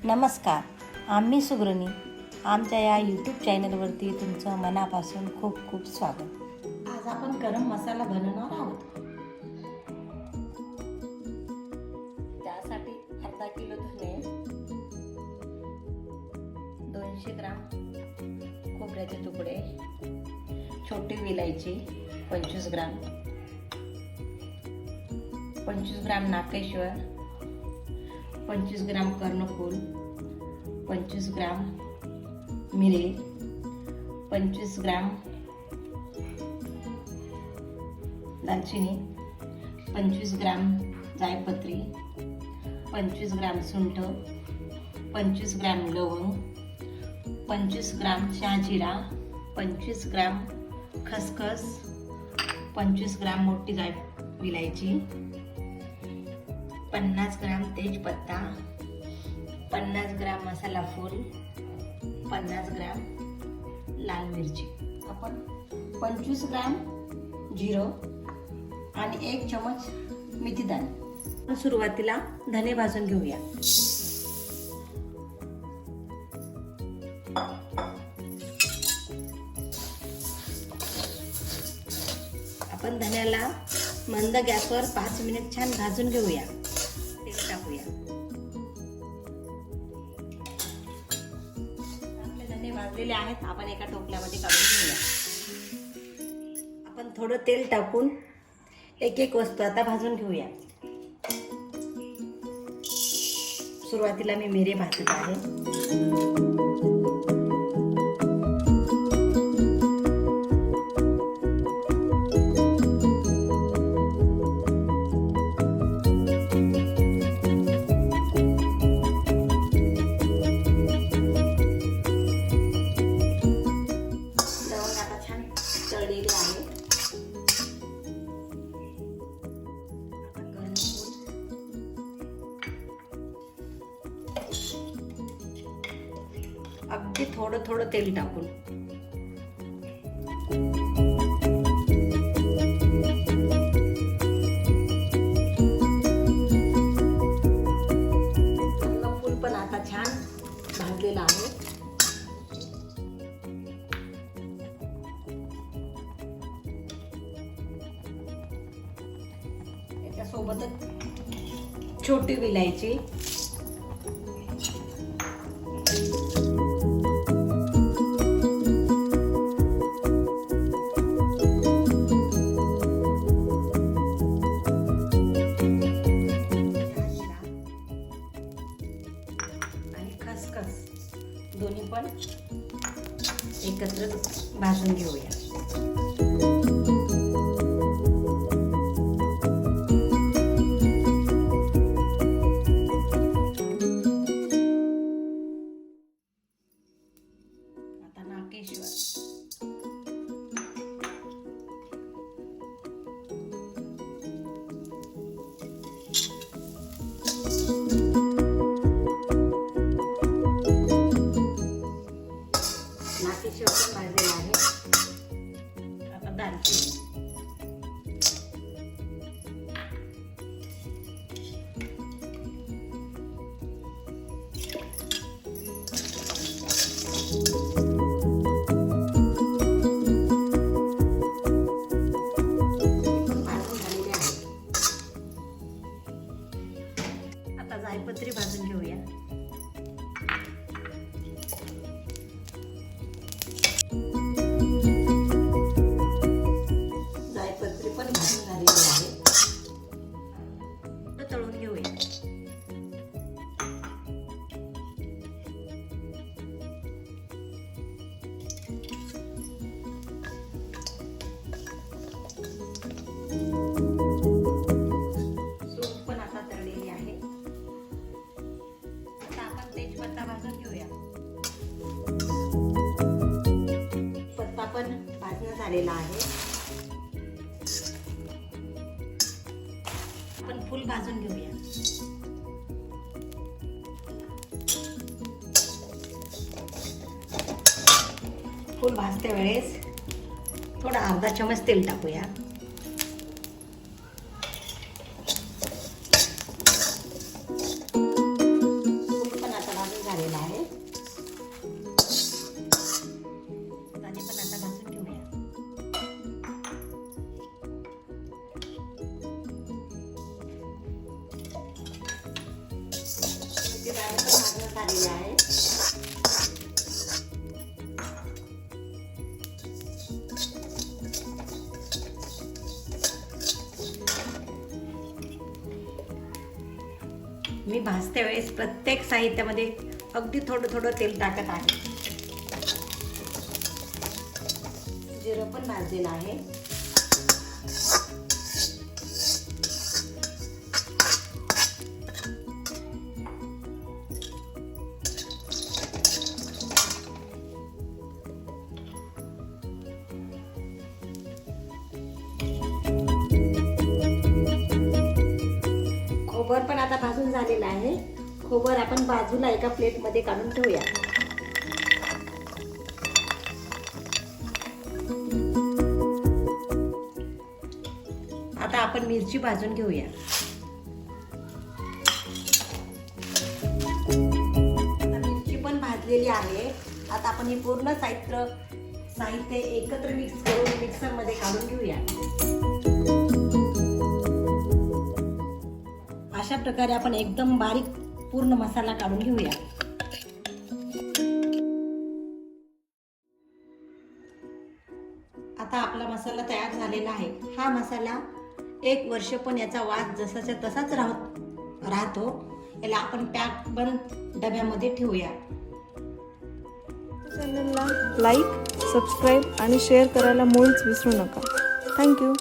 नमस्कार, आम्ही सुग्रणी आमच्या या यूट्यूब चॅनलवरती तुमचं मनापासून खूप खूप स्वागत। आज आपण गरम मसाला बनवणार आहोत। त्यासाठी अर्धा किलो धने, 200 ग्राम खोबऱ्याचे तुकडे, छोटी विलायची 25 ग्राम, 25 ग्राम नाकेश्वर, 25 ग्राम कर्णफूल, 25 ग्राम मिरे, 25 ग्राम दालचिनी, 25 ग्राम जायपत्री, 25 ग्राम सुंठ, 25 ग्राम लवंग, 25 ग्राम शहाजिरा, 25 ग्राम खसखस, 25 ग्राम मोठी विलायची, 50 ग्राम तेजपत्ता, 50 ग्राम मसाला फूल, 50 ग्राम लाल मिरची, आपण 25 ग्राम जिरं आणि 1 चमच मेथी दाणे। सुरुवातीला धने भाजून घेऊया। आपण धन्याला मंद गॅसवर 5 मिनिट छान भाजून घेऊया। तेल टाकूया। आपले धने भाजलेले आहेत, आपण एका टोपल्यामध्ये काढून घेऊया। आपण थोडं तेल टाकून एक एक वस्तू आता भाजून घेऊया। सुरुवातीला मी मिरे भाजत आहे। अगदी थोडं थोडं तेल टाकून फूल पण आता छान भाजलेलं आहे। त्याच्यासोबतच छोटी विलायची, दोन्ही पण एकत्र भाजून घेऊया। आता नाकेश्वर, भाजलेला आहे। आता दालचिनी, आता जायपत्री भाजून घेऊया। तळून घेऊया। सूप पण आता तळलेली आहे। आता आपण तेजपत्ता भाजून घेऊया। पत्ता पण भाजण्यात आलेला आहे। आपण फूल भाजून घेऊया। फूल भाजते वेळेस थोडा अर्धा चमच तेल टाकूया। फूल पण आता भाजून झालेले आहे. मी भाजते वेळेस प्रत्येक साहित्यामध्ये अगदी थोडं थोडं तेल टाकत आहे. जिरं पण भाजलेलं आहे. खोबर पण आता भाजून झालेलं आहे. खोबर आपण बाजूला एका प्लेटमध्ये काढून ठेवूया. आता आपण मिरची भाजून घेऊया. मिरची पण भाजलेली आहे. आता आपण हे पूर्ण साहित्य एकत्र मिक्स करून मिक्सरमध्ये काढून घेऊया. अशा प्रकारे आपण एकदम बारीक पूर्ण मसाला काढून घेऊया. आता आपला मसाला तयार झालेला आहे. हा मसाला 1 वर्ष पण याचा वास जसाच्या तसाच राहतो. याला आपण पॅक बंद डब्यामध्ये ठेवूया. चॅनलला लाईक, सबस्क्राईब आणि शेअर करायला मुळीच विसरू नका. थँक्यू.